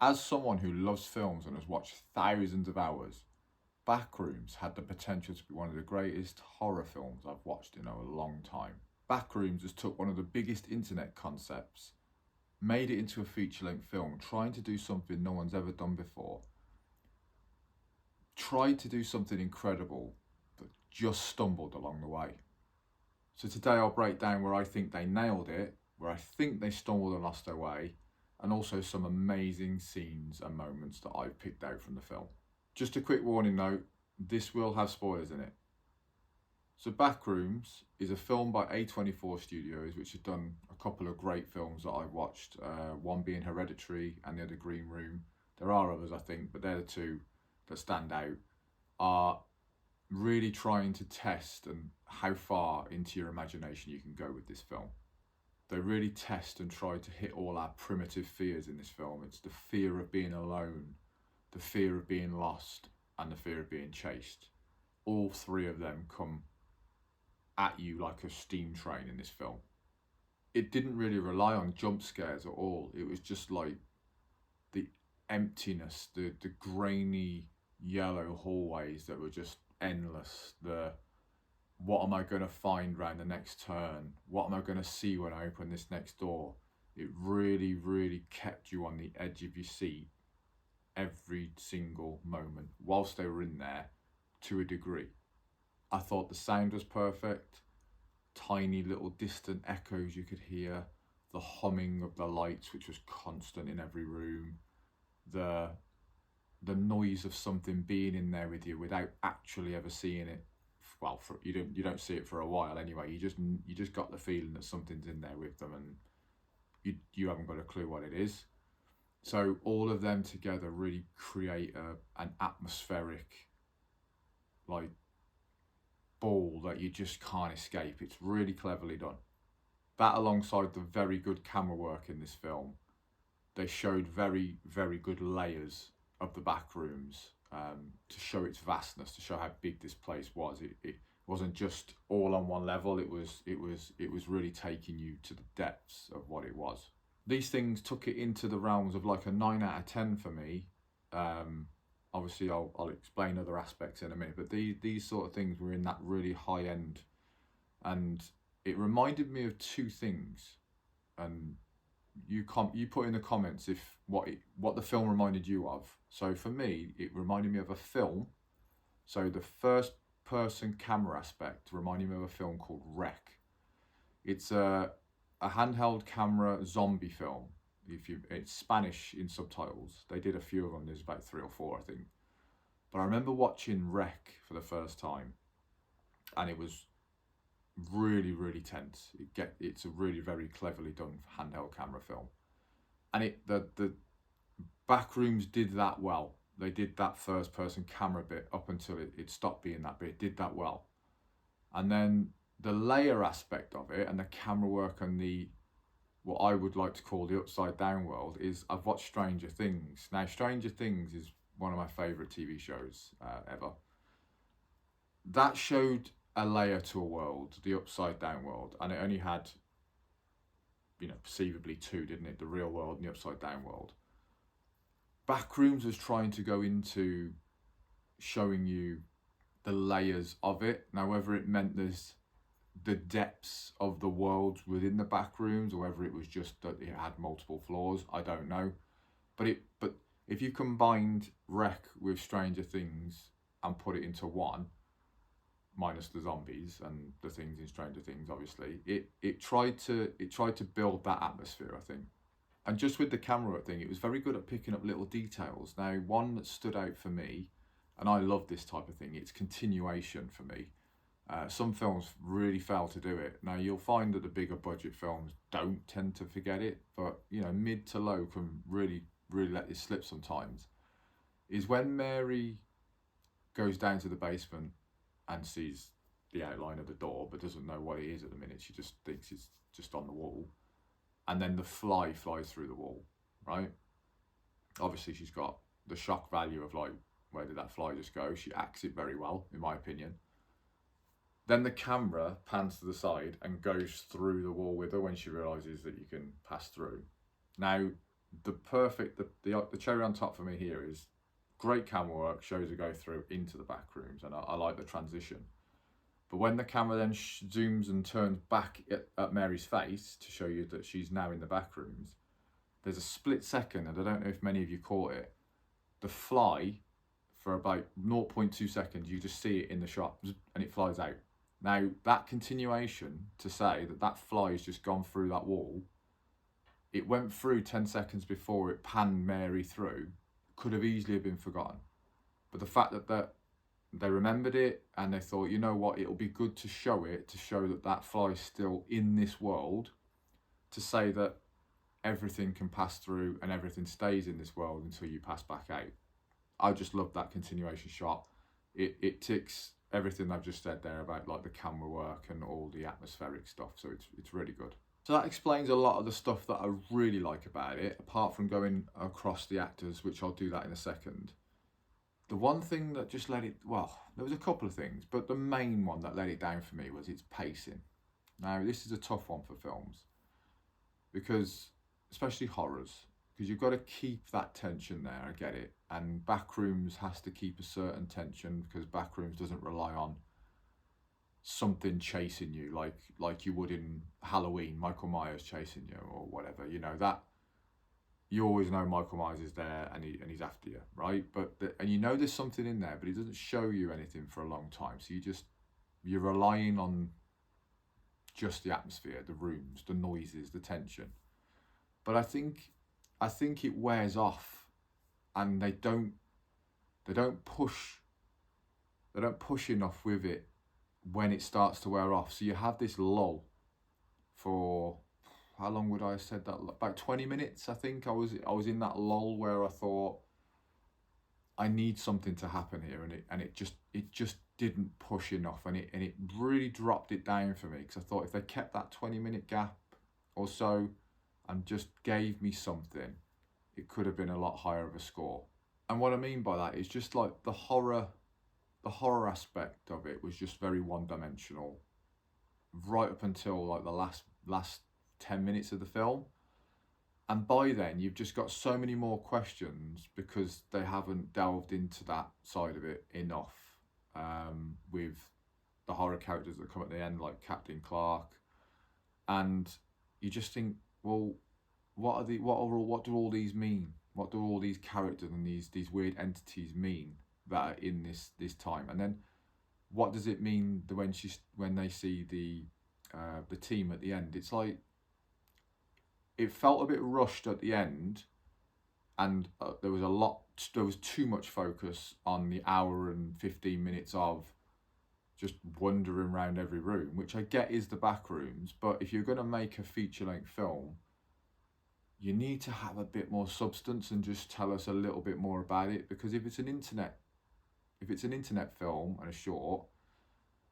As someone who loves films and has watched thousands of hours, Backrooms had the potential to be one of the greatest horror films I've watched in a long time. Backrooms has took one of the biggest internet concepts, made it into a feature-length film, trying to do something no one's ever done before, tried to do something incredible, but just stumbled along the way. So today I'll break down where I think they nailed it, where I think they stumbled and lost their way, and also some amazing scenes and moments that I've picked out from the film. Just a quick warning note, this will have spoilers in it. So Backrooms is a film by A24 Studios, which has done a couple of great films that I've watched, one being Hereditary and the other Green Room. There are others, I think, but they're the two that stand out, are really trying to test and how far into your imagination you can go with this film. They really test and try to hit all our primitive fears in this film. It's the fear of being alone, the fear of being lost, and the fear of being chased. All three of them come at you like a steam train in this film. It didn't really rely on jump scares at all. It was just like the emptiness, the grainy yellow hallways that were just endless. The what am I going to find round the next turn? What am I going to see when I open this next door? It really, really kept you on the edge of your seat every single moment whilst they were in there to a degree. I thought the sound was perfect. Tiny little distant echoes you could hear. The humming of the lights, which was constant in every room. The noise of something being in there with you without actually ever seeing it. Well, you don't see it for a while anyway. You just got the feeling that something's in there with them, and you haven't got a clue what it is. So all of them together really create an atmospheric like ball that you just can't escape. It's really cleverly done. That alongside the very good camera work in this film, they showed very, very good layers of the back rooms to show its vastness, to show how big this place was. It wasn't just all on one level. It was really taking you to the depths of what it was. These things took it into the realms of like a 9 out of 10 for me. Obviously, I'll explain other aspects in a minute, but these sort of things were in that really high end, and it reminded me of two things. And you put in the comments if what the film reminded you of. So for me, it reminded me of a film. So the first person camera aspect reminded me of a film called Wreck. It's a handheld camera zombie film. It's Spanish in subtitles. They did a few of them. There's about 3 or 4, I think. But I remember watching Wreck for the first time, and it was really, really tense. It's a really very cleverly done handheld camera film, and the Backrooms did that well. They did that first person camera bit up until it stopped being that bit. It did that well, and then the layer aspect of it and the camera work and the what I would like to call the upside down world is I've watched Stranger Things. Now Stranger Things is one of my favourite TV shows ever. That showed a layer to a world, the upside down world, and it only had, perceivably 2, didn't it? The real world and the upside down world. Backrooms was trying to go into showing you the layers of it. Now, whether it meant there's the depths of the worlds within the Backrooms, or whether it was just that it had multiple floors, I don't know. But if you combined Wreck with Stranger Things and put it into one, minus the zombies and the things in Stranger Things, obviously, it tried to build that atmosphere, I think. And just with the camera work thing, it was very good at picking up little details. Now, one that stood out for me, and I love this type of thing, it's continuation for me. Some films really fail to do it. Now, you'll find that the bigger budget films don't tend to forget it, but mid to low can really, really let this slip sometimes. Is when Mary goes down to the basement and sees the outline of the door, but doesn't know what it is at the minute. She just thinks it's just on the wall. And then the fly flies through the wall, right? Obviously, she's got the shock value of like, where did that fly just go? She acts it very well, in my opinion. Then the camera pans to the side and goes through the wall with her when she realises that you can pass through. Now, the cherry on top for me here is great camera work, shows her go through into the back rooms, and I like the transition. But when the camera then zooms and turns back at Mary's face to show you that she's now in the back rooms, there's a split second, and I don't know if many of you caught it, the fly, for about 0.2 seconds, you just see it in the shot and it flies out. Now, that continuation to say that that fly has just gone through that wall, it went through 10 seconds before it panned Mary through, could have easily been forgotten. But the fact that they remembered it and they thought, you know what, it'll be good to show it, to show that that fly's still in this world, to say that everything can pass through and everything stays in this world until you pass back out. I just love that continuation shot. It ticks everything I've just said there about like the camera work and all the atmospheric stuff, so it's really good. So that explains a lot of the stuff that I really like about it, apart from going across the actors, which I'll do that in a second. The one thing that just let it, well, there was a couple of things, but the main one that let it down for me was its pacing. Now, this is a tough one for films, because, especially horrors, because you've got to keep that tension there, I get it. And Backrooms has to keep a certain tension, because Backrooms doesn't rely on something chasing you like you would in Halloween, Michael Myers chasing you or whatever, you know, that you always know Michael Myers is there and he's after you, right? And you know there's something in there, but he doesn't show you anything for a long time, so you're relying on just the atmosphere, the rooms, the noises, the tension. But I think it wears off, and they don't push enough with it when it starts to wear off. So you have this lull for, how long would I have said that? About 20 minutes, I think. I was in that lull where I thought, I need something to happen here, and it just didn't push enough, and it really dropped it down for me, because I thought if they kept that 20-minute gap or so and just gave me something, it could have been a lot higher of a score. And what I mean by that is just like the horror aspect of it was just very one-dimensional right up until like the last 10 minutes of the film, and by then you've just got so many more questions because they haven't delved into that side of it enough, with the horror characters that come at the end, like Captain Clark, and you just think, well, what do all these mean? What do all these characters and these weird entities mean that are in this time? And then what does it mean when they see the team at the end? It's like, it felt a bit rushed at the end, and there was too much focus on the hour and 15 minutes of just wandering around every room, which I get is the Backrooms, but if you're going to make a feature-length film, you need to have a bit more substance and just tell us a little bit more about it. Because if it's an internet film and a short,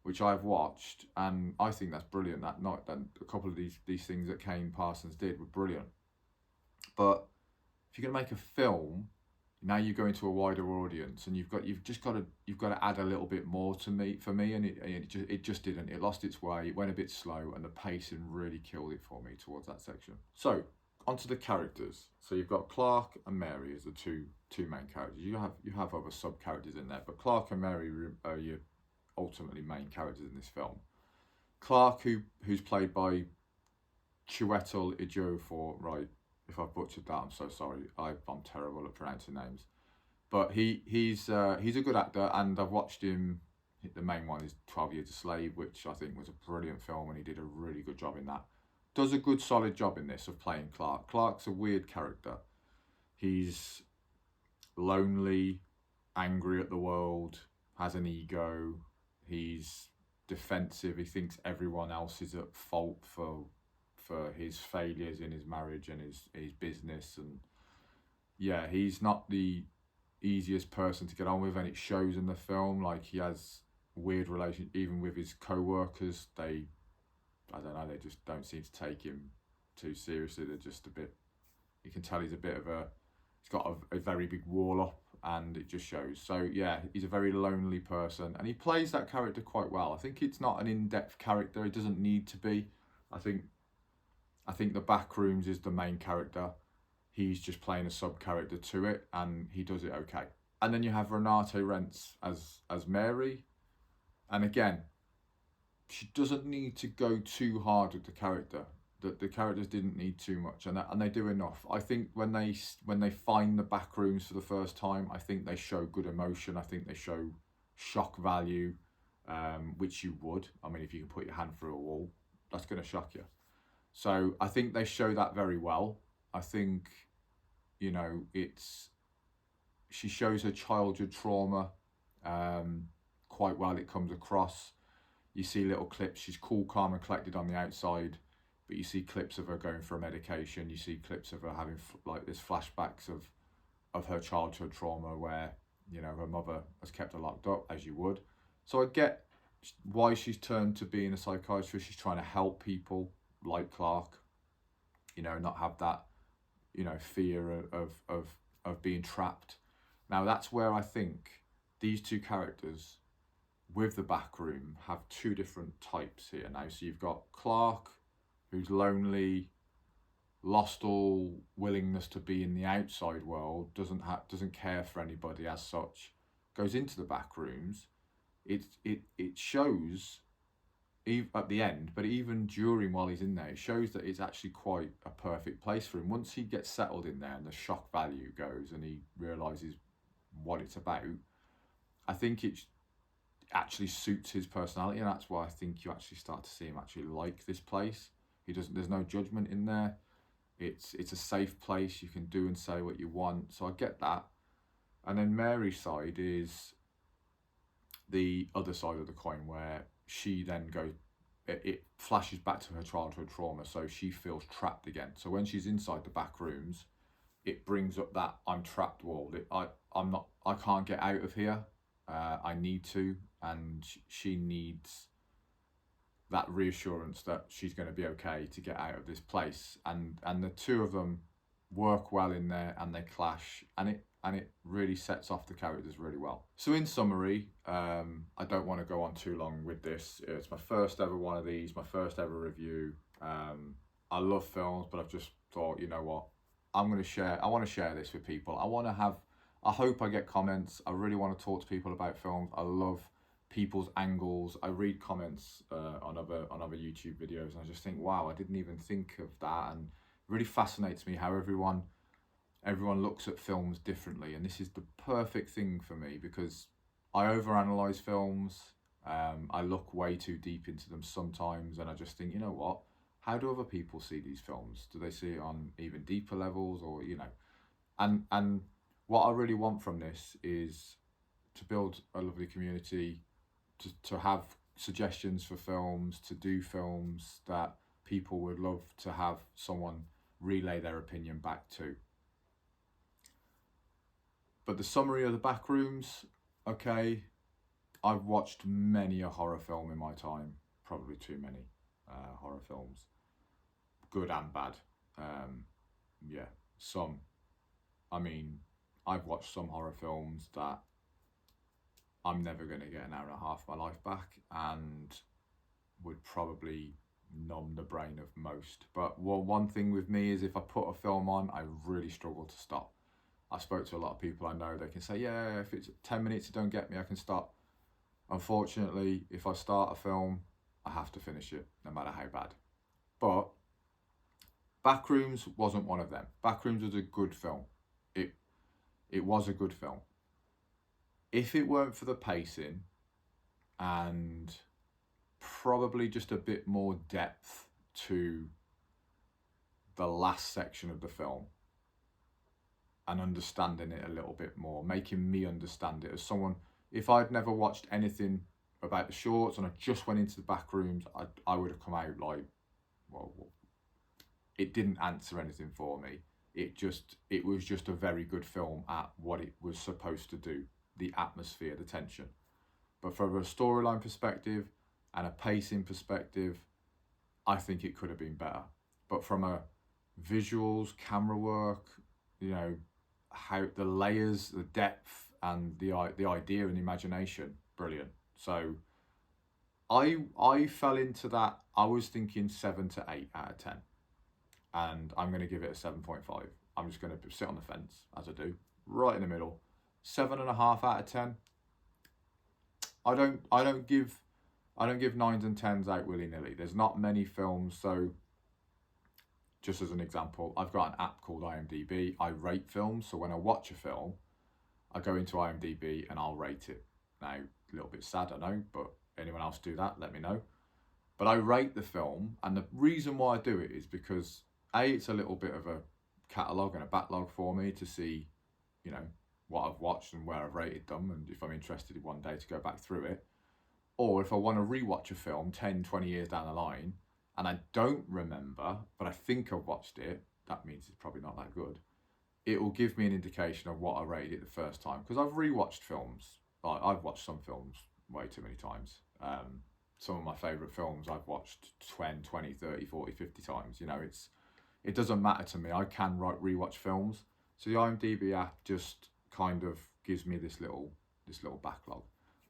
which I've watched, and I think that's brilliant. That a couple of these things that Kane Parsons did were brilliant. But if you're going to make a film, now you go into a wider audience, and you've got to add a little bit more for me, and it just didn't. It lost its way. It went a bit slow, and the pacing really killed it for me towards that section. So onto the characters. So you've got Clark and Mary as the two main characters. You have other sub characters in there, but Clark and Mary are your ultimately main characters in this film. Clark, who's played by Chiwetel Ejiofor, right? If I've butchered that, I'm so sorry. I'm terrible at pronouncing names, but he's a good actor, and I've watched him. The main one is 12 Years a Slave, which I think was a brilliant film, and he did a really good job in that. Does a good solid job in this of playing Clark. Clark's a weird character. He's lonely, angry at the world, has an ego. He's defensive. He thinks everyone else is at fault for his failures in his marriage and his business. And yeah, he's not the easiest person to get on with, and it shows in the film. Like, he has weird relations even with his co-workers. I don't know, they just don't seem to take him too seriously. They're just a bit, you can tell he's got a very big wall up, and it just shows. So yeah, he's a very lonely person, and he plays that character quite well. I think it's not an in-depth character. It doesn't need to be. I think the Backrooms is the main character. he's just playing a sub character to it, and he does it okay. And then you have Renate Reinsve as Mary, and again, she doesn't need to go too hard with the character. The characters didn't need too much, and they do enough. I think when they find the Backrooms for the first time, I think they show good emotion. I think they show shock value, which you would. I mean, if you can put your hand through a wall, that's going to shock you. So I think they show that very well. I think, you know, she shows her childhood trauma quite well. It comes across. You see little clips. She's cool, calm and collected on the outside, but you see clips of her going for a medication. You see clips of her having like this flashbacks of her childhood trauma where, you know, her mother has kept her locked up, as you would. So I get why she's turned to being a psychiatrist. She's trying to help people like Clark, you know, not have that, you know, fear of being trapped. Now that's where I think these two characters with the Backroom have two different types here now. So you've got Clark, who's lonely, lost all willingness to be in the outside world, doesn't care for anybody as such, goes into the Backrooms. It shows at the end, but even during while he's in there, it shows that it's actually quite a perfect place for him. Once he gets settled in there and the shock value goes and he realizes what it's about, I think it actually suits his personality, and that's why I think you actually start to see him actually like this place. There's no judgment in there. It's a safe place. You can do and say what you want. So I get that. And then Mary's side is the other side of the coin, where she then goes, it flashes back to her childhood trauma, so she feels trapped again. So when she's inside the Backrooms, it brings up that I'm trapped world. I can't get out of here. I need to, and she needs that reassurance that she's going to be okay to get out of this place. And the two of them work well in there, and they clash, and it really sets off the characters really well. So in summary, I don't want to go on too long with this. It's my first ever one of these, my first ever review. I love films, but I've just thought, you know what, I want to share this with people. I hope I get comments. I really want to talk to people about films. I love people's angles. I read comments on other YouTube videos, and I just think, wow, I didn't even think of that. And it really fascinates me how everyone looks at films differently, and this is the perfect thing for me because I overanalyze films. I look way too deep into them sometimes, and I just think, you know what, how do other people see these films? Do they see it on even deeper levels, or, you know? And what I really want from this is to build a lovely community, to have suggestions for films, to do films that people would love to have someone relay their opinion back to. But the summary of the Backrooms, okay, I've watched many a horror film in my time, probably too many horror films, good and bad. Yeah, some. I mean, I've watched some horror films that I'm never going to get an hour and a half of my life back, and would probably numb the brain of most. But one thing with me is if I put a film on, I really struggle to stop. I spoke to a lot of people I know, they can say, yeah, if it's 10 minutes, it don't get me, I can stop. Unfortunately, if I start a film, I have to finish it, no matter how bad. But Backrooms wasn't one of them. Backrooms was a good film. It was a good film. If it weren't for the pacing and probably just a bit more depth to the last section of the film and understanding it a little bit more, making me understand it as someone, if I'd never watched anything about the shorts and I just went into the Backrooms, I would have come out like, well, it didn't answer anything for me. It was just a very good film at what it was supposed to do, the atmosphere, the tension. But from a storyline perspective and a pacing perspective, I think it could have been better. But from a visuals, camera work, you know, how the layers, the depth, and the idea and the imagination, brilliant. So I fell into that. I was thinking 7 to 8 out of 10, and I'm going to give it a 7.5. I'm just going to sit on the fence, as I do, right in the middle. 7.5 out of 10. I don't give 9s and 10s out willy-nilly. There's not many films, so just as an example, I've got an app called IMDb. I rate films, so when I watch a film, I go into IMDb and I'll rate it. Now, a little bit sad, I know, but anyone else do that, let me know. But I rate the film, and the reason why I do it is because A, it's a little bit of a catalogue and a backlog for me to see, you know, what I've watched and where I've rated them, and if I'm interested in one day to go back through it. Or if I want to rewatch a film 10, 20 years down the line, and I don't remember, but I think I've watched it, that means it's probably not that good. It will give me an indication of what I rated it the first time. Because I've rewatched films. I've watched some films way too many times. Some of my favourite films I've watched 10, 20, 30, 40, 50 times. You know, it doesn't matter to me. I can rewatch films. So the IMDb app just kind of gives me this little backlog.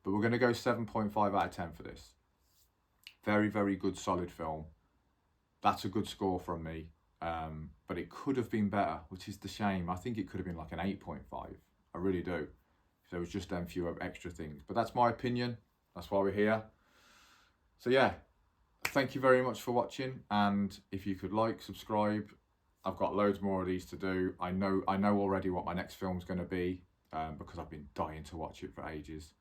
But we're going to go 7.5 out of 10 for this. Very, very good, solid film. That's a good score from me. But it could have been better, which is the shame. I think it could have been like an 8.5. I really do. If there was just a few extra things. But that's my opinion. That's why we're here. So yeah, thank you very much for watching. And if you could like, subscribe. I've got loads more of these to do. I know already what my next film's going to be because I've been dying to watch it for ages.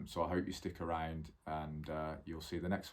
So I hope you stick around and you'll see the next one.